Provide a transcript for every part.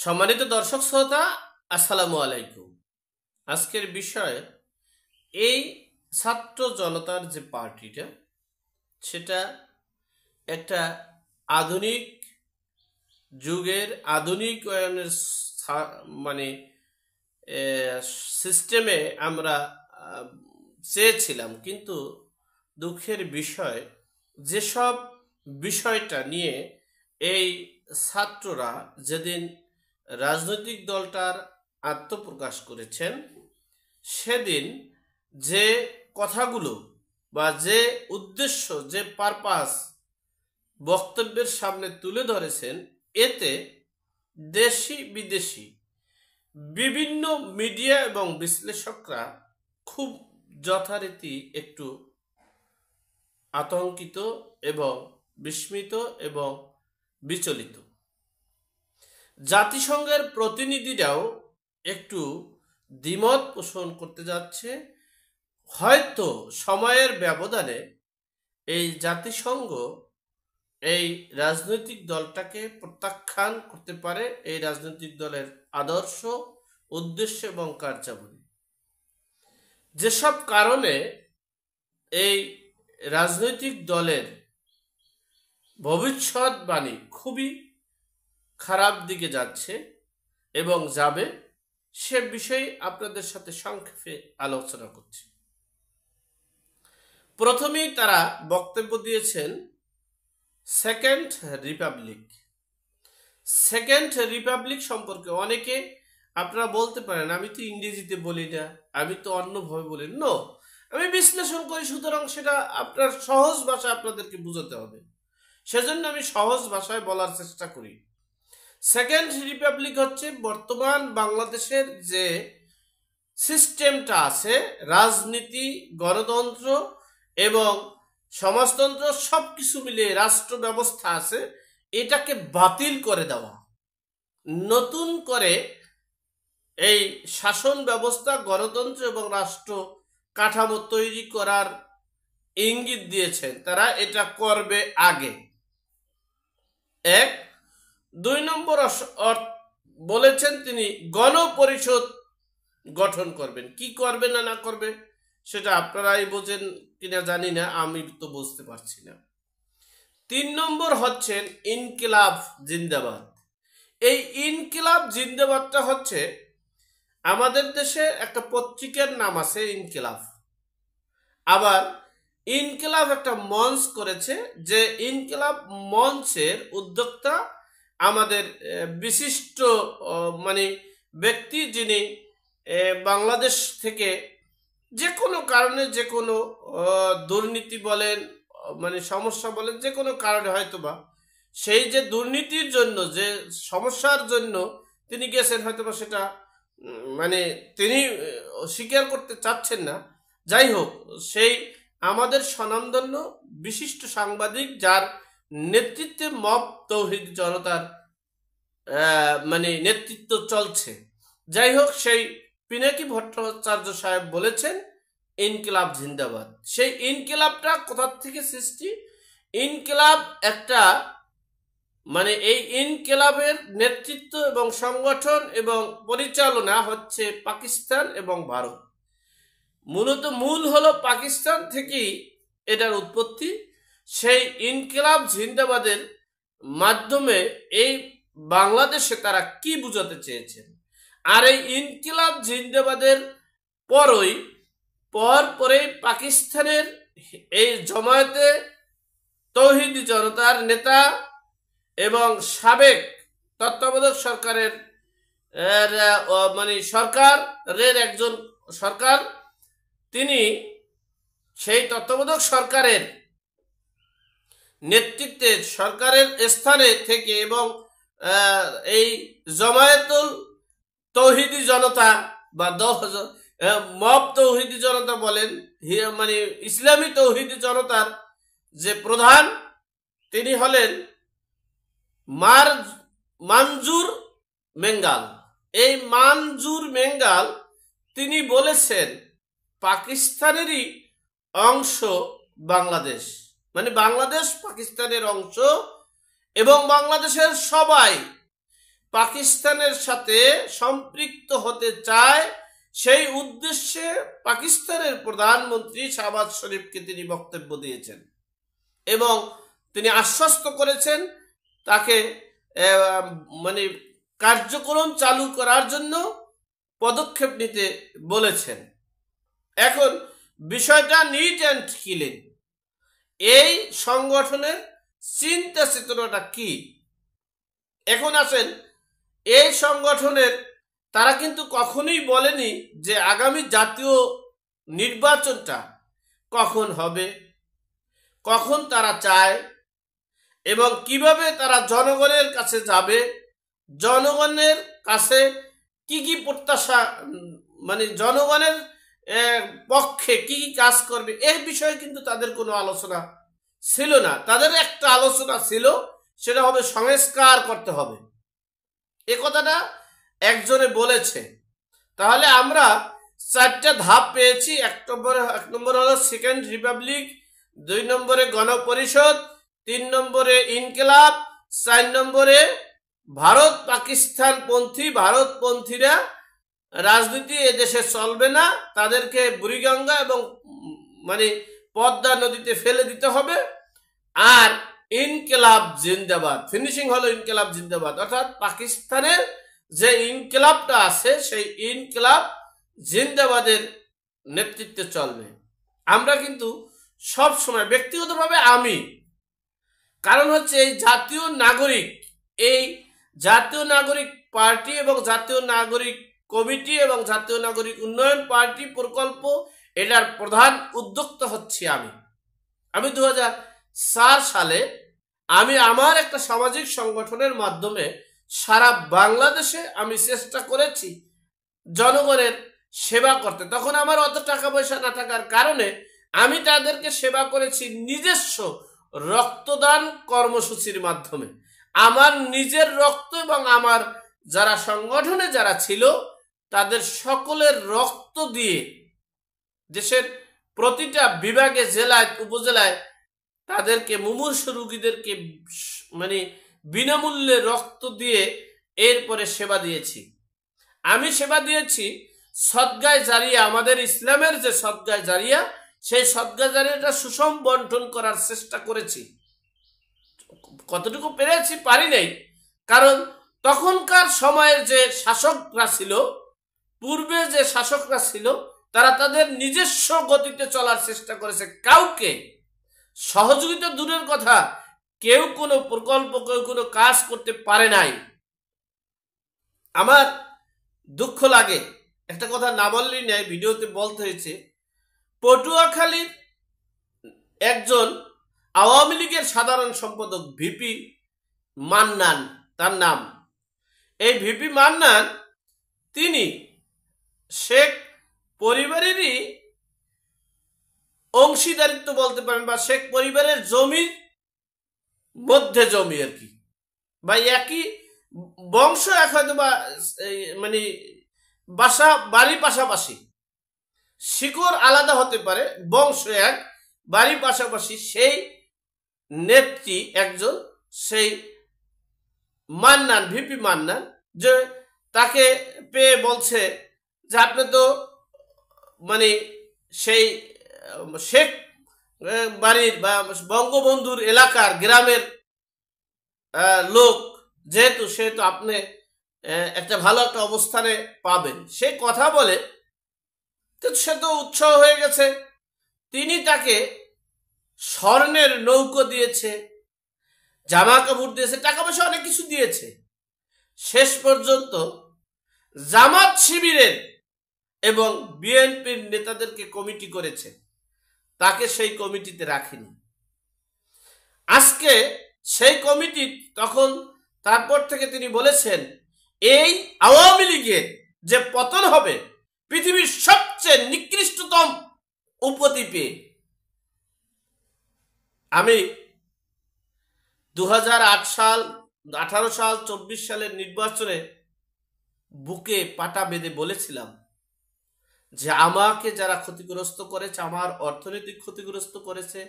সম্মানিত দর্শক শ্রোতা, আসসালামু আলাইকুম। আজকের বিষয় এই ছাত্র জনতার যে পার্টিটা, সেটা একটা আধুনিক যুগের আধুনিকায়নের মানে সিস্টেমে আমরা চেয়েছিলাম, কিন্তু দুঃখের বিষয় যেসব বিষয়টা নিয়ে এই ছাত্ররা যেদিন রাজনৈতিক দলটার আত্মপ্রকাশ করেছেন, সেদিন যে কথাগুলো বা যে উদ্দেশ্য, যে পারপাস বক্তব্যের সামনে তুলে ধরেছেন, এতে দেশি বিদেশি বিভিন্ন মিডিয়া এবং বিশ্লেষকরা খুব যথারীতি একটু আতঙ্কিত এবং বিস্মিত এবং বিচলিত। জাতিসংঘের প্রতিনিধিরাও একটু দ্বিমত পোষণ করতে যাচ্ছে। হয়তো সময়ের ব্যবধানে এই জাতিসংঘ এই রাজনৈতিক দলটাকে প্রত্যাখ্যান করতে পারে, এই রাজনৈতিক দলের আদর্শ, উদ্দেশ্য এবং কার্যাবলী। যেসব কারণে এই রাজনৈতিক দলের ভবিষ্যৎবাণী খুবই খারাপ দিকে যাচ্ছে এবং যাবে, সে বিষয়ে আপনাদের সাথে সংক্ষেপে আলোচনা করছি। প্রথমেই তারা বক্তব্য দিয়েছেন সেকেন্ড রিপাবলিক। সেকেন্ড রিপাবলিক সম্পর্কে অনেকে আপনারা বলতে পারেন, আমি তো ইংরেজিতে বলি না, আমি তো অন্যভাবে বলি। নো, আমি বিশ্লেষণ করি, সুতরাং সেটা আপনার সহজ ভাষায় আপনাদেরকে বুঝাতে হবে, সেজন্য আমি সহজ ভাষায় বলার চেষ্টা করি। সেকেন্ড রিপাবলিক হচ্ছে বর্তমান বাংলাদেশের যে সিস্টেমটা আছে, রাজনীতি, গণতন্ত্র এবং সমাজতন্ত্র সবকিছু মিলিয়ে রাষ্ট্র ব্যবস্থা আছে, এটাকে বাতিল করে দেওয়া, নতুন করে এই শাসন ব্যবস্থা, গণতন্ত্র এবং রাষ্ট্র কাঠামো তৈরি করার ইঙ্গিত দিয়েছেন তারা। এটা করবে আগে। এক। 2 নম্বর বলেছেন তিনি গণপরিষদ গঠন করবেন। কি করবে না না করবে সেটা আপনারাই বোঝেন কিনা জানি না, আমি তো বুঝতে পারছি না। 3 নম্বর হচ্ছেন ইনকিলাব জিন্দাবাদ। এই ইনকিলাব জিন্দাবাদটা হচ্ছে আমাদের দেশে একটা পত্রিকার নাম আছে ইনকিলাব। আবার ইনকিলাব একটা মঞ্চ করেছে, যে ইনকিলাব মঞ্চের উদ্যোক্তা আমাদের বিশিষ্ট মানে ব্যক্তি, যিনি বাংলাদেশ থেকে যে কোনো কারণে, যে কোনো দুর্নীতি বলেন, মানে সমস্যা বলেন, যে কোনো কারণে হয়তোবা সেই যে দুর্নীতির জন্য, যে সমস্যার জন্য তিনি গেছেন, হয়তোবা সেটা মানে তিনি স্বীকার করতে চাচ্ছেন না। যাই হোক, সেই আমাদের স্বনামধন্য বিশিষ্ট সাংবাদিক, যার নেতৃত্বে মব তৌহিদ জনতার মানে নেতৃত্ব চলছে, যাই হোক, সেই পিনাকি ভট্টাচার্য সাহেব বলেছেন ইনকিলাব জিন্দাবাদ। সেই ইনকিলাবটা কোথার থেকে সৃষ্টি? ইনকিলাব একটা মানে এই ইনকিলাবের নেতৃত্ব এবং সংগঠন এবং পরিচালনা হচ্ছে পাকিস্তান এবং ভারত। মূলত মূল হলো পাকিস্তান থেকেই এটার উৎপত্তি। সেই ইনকিলাব জিন্দাবাদের মাধ্যমে এই বাংলাদেশে তারা কি বুঝাতে চেয়েছেন, আর এই ইনকিলাব জিন্দাবাদের পরে পাকিস্তানের এই জমায়েতে তৌহিদি জনতার নেতা এবং সাবেক তত্ত্বাবধায়ক সরকারের মানে সরকারের একজন সরকার, তিনি সেই তত্ত্বাবধায়ক সরকারের নেতৃত্বে সরকারের স্থানে থেকে এবং এই জমায়েতুল তৌহিদি জনতা বা মব তৌহিদি জনতা বলেন, মানে ইসলামী তৌহিদি জনতার যে প্রধান, তিনি হলেন মানজুর মেঙ্গাল। এই মানজুর মেঙ্গাল তিনি বলেছেন পাকিস্তানেরই অংশ বাংলাদেশ, মানে বাংলাদেশ পাকিস্তানের অংশ এবং বাংলাদেশের সবাই পাকিস্তানের সাথে সম্পৃক্ত হতে চায়, সেই উদ্দেশ্যে পাকিস্তানের প্রধানমন্ত্রী শাহবাজ শরীফকে তিনি বক্তব্য দিয়েছেন এবং তিনি আশ্বস্ত করেছেন তাকে মানে কার্যক্রম চালু করার জন্য পদক্ষেপ নিতে বলেছেন। এখন বিষয়টা নিট অ্যান্ড ক্লিন। এই সংগঠনের চিন্তা চেতনাটা কি? এখন আসেন, এই সংগঠনের তারা কিন্তু কখনোই বলেনি যে আগামী জাতীয় নির্বাচনটা কখন হবে, কখন তারা চায় এবং কিভাবে তারা জনগণের কাছে যাবে, জনগণের কাছে কি কি প্রত্যাশা, মানে জনগণের পক্ষে কি কি কাজ করবে, এই বিষয়ে কিন্তু তাদের কোনো আলোচনা ছিল না। তাদের একটা আলোচনা ছিল, সেটা হবে সংস্কার করতে হবে। এ কথাটা একজনে বলেছে। তাহলে আমরা 4টা ধাপ পেয়েছি। এক নম্বর হলো সেকেন্ড রিপাবলিক, 2 নম্বরে গণপরিষদ, 3 নম্বরে ইনকিলাব, 4 নম্বরে ভারত পাকিস্তান পন্থী, ভারতপন্থীরা রাজনীতি এদেশে চলবে না, তাদেরকে বুড়িগঙ্গা এবং মানে পদ্মা নদীতে ফেলে দিতে হবে। আর ইনকিলাব জিন্দাবাদ, ফিনিশিং হলো ইনকিলাব জিন্দাবাদ, অর্থাৎ পাকিস্তানের যে ইনকিলাবটা আছে সেই ইনকিলাব জিন্দাবাদের নেতৃত্বে চলবে। আমরা কিন্তু সব সময় ব্যক্তিগতভাবে আমি, কারণ হচ্ছে এই জাতীয় নাগরিক পার্টি এবং জাতীয় নাগরিক কমিটি এবং জাতীয় নাগরিক উন্নয়ন পার্টি প্রকল্প, এটার প্রধান উদ্যোক্তা হচ্ছি আমি 2004 সালে আমি আমার একটা সামাজিক সংগঠনের মাধ্যমে সারা বাংলাদেশে আমি চেষ্টা করেছি জনগণের সেবা করতে। তখন আমার অত টাকা পয়সা না থাকার কারণে আমি তাদেরকে সেবা করেছি নিজস্ব রক্তদান কর্মসূচির মাধ্যমে। আমার নিজের রক্ত এবং আমার যারা সংগঠনে যারা ছিল তাদের সকলের রক্ত দিয়ে দেশের প্রতিটা বিভাগে, জেলায়, উপজেলায় তাদেরকে, মুমূর্ষু রোগীদেরকে মানে বিনামূল্যে রক্ত দিয়ে এরপরে সেবা দিয়েছি। আমি সেবা দিয়েছি সদগায়ে জারিয়া, আমাদের ইসলামের যে সদগায়ে জারিয়া, সেই সদগায়ে জারিয়াটা সুষম বন্টন করার চেষ্টা করেছি। কতটুকু পেরেছি পারি নাই, কারণ তখনকার সময়ের যে শাসকরা ছিল, পূর্বে যে শাসকরা ছিল, তারা তাদের নিজস্ব গতিতে চলার চেষ্টা করেছে। কাউকে সহযোগিতা দূরের কথা, কেউ কোনো প্রকল্প, কেউ কোনো কাজ করতে পারে নাই। আমার দুঃখ লাগে, একটা কথা না বললেই নাই, ভিডিওতে বলতে হয়েছে। পটুয়াখালীর একজন আওয়ামী লীগের সাধারণ সম্পাদক ভিপি মান্নান, তার নাম। এই ভিপি মান্নান তিনি শেখ পরিবারেরই অংশীদারিত্ব বলতে পারেন, বা শেখ পরিবারের জমির মধ্যে জমি আর কি, বা একই বংশ, এক হয়তো বা মানে বাড়ি পাশাপাশি, শিকড় আলাদা হতে পারে, বংশ এক, বাড়ি পাশাপাশি। সেই নেত্রী একজন, সেই মান্নান, ভিপি মান্নান, যে তাকে পেয়ে বলছে যে আপনি তো মানে সেই শেখ বাড়ির বা বঙ্গবন্ধুর এলাকার গ্রামের লোক, যেহেতু সেহেতু আপনি একটা ভালো একটা অবস্থানে পাবেন। সে কথা বলে সে তো উৎসাহ হয়ে গেছে। তিনি তাকে স্বর্ণের নৌকো দিয়েছে, জামা কাপড় দিয়েছে, টাকা পয়সা অনেক কিছু দিয়েছে। শেষ পর্যন্ত জামাত শিবিরের এবং বিএনপির নেতাদেরকে কমিটি করেছে, তাকে সেই কমিটিতে রাখেনি। আজকে সেই কমিটি, তখন তারপর থেকে তিনি বলেছেন এই আওয়ামী লীগের যে পতন হবে পৃথিবীর সবচেয়ে নিকৃষ্টতম উপদ্বীপে। আমি 2008 সাল, 18 সাল, 24 সালের নির্বাচনে বুকে পাটা বেঁধে বলেছিলাম যে আমাকে যারা ক্ষতিগ্রস্ত করেছে, আমার অর্থনৈতিক ক্ষতিগ্রস্ত করেছে,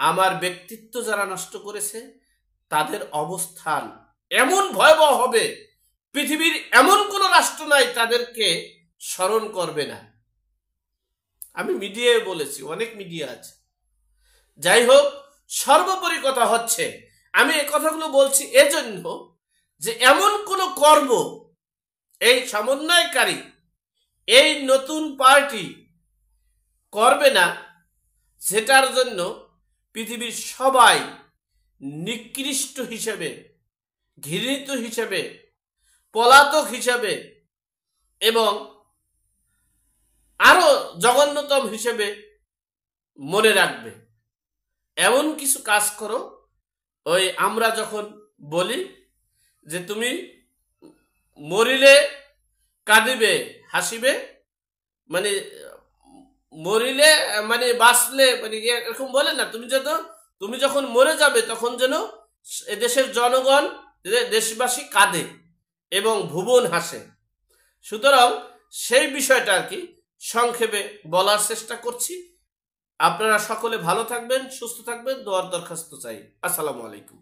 আমার ব্যক্তিত্ব যারা নষ্ট করেছে, তাদের অবস্থান এমন ভয়াবহ হবে পৃথিবীর এমন কোন রাষ্ট্র নাই তাদেরকে স্মরণ করবে না। আমি মিডিয়ায় বলেছি, অনেক মিডিয়া আছে। যাই হোক, সর্বোপরি কথা হচ্ছে, আমি এই কথাগুলো বলছি এজন্য যে এমন কোন কর্ম এই সমন্বয়কারী এই নতুন পার্টি করবে না যেটার জন্য পৃথিবীর সবাই নিকৃষ্ট হিসেবে, ঘৃণিত হিসেবে, পলাতক হিসেবে এবং আরো জঘন্যতম হিসেবে মনে রাখবে। এমন কিছু কাজ করো, ওই আমরা যখন বলি যে তুমি মরিলে কাঁদিবে হাসিবে, মানে মরিলে মানে বাঁচলে মানে এরকম বলে না, তুমি যখন মরে যাবে তখন যেন দেশের জনগণ, দেশবাসী কাঁদে এবং ভুবন হাসে। সুতরাং সেই বিষয়টা আর কি সংক্ষেপে বলার চেষ্টা করছি। আপনারা সকলে ভালো থাকবেন, সুস্থ থাকবেন, দোয়ার দরখাস্ত চাই। আসসালামু আলাইকুম।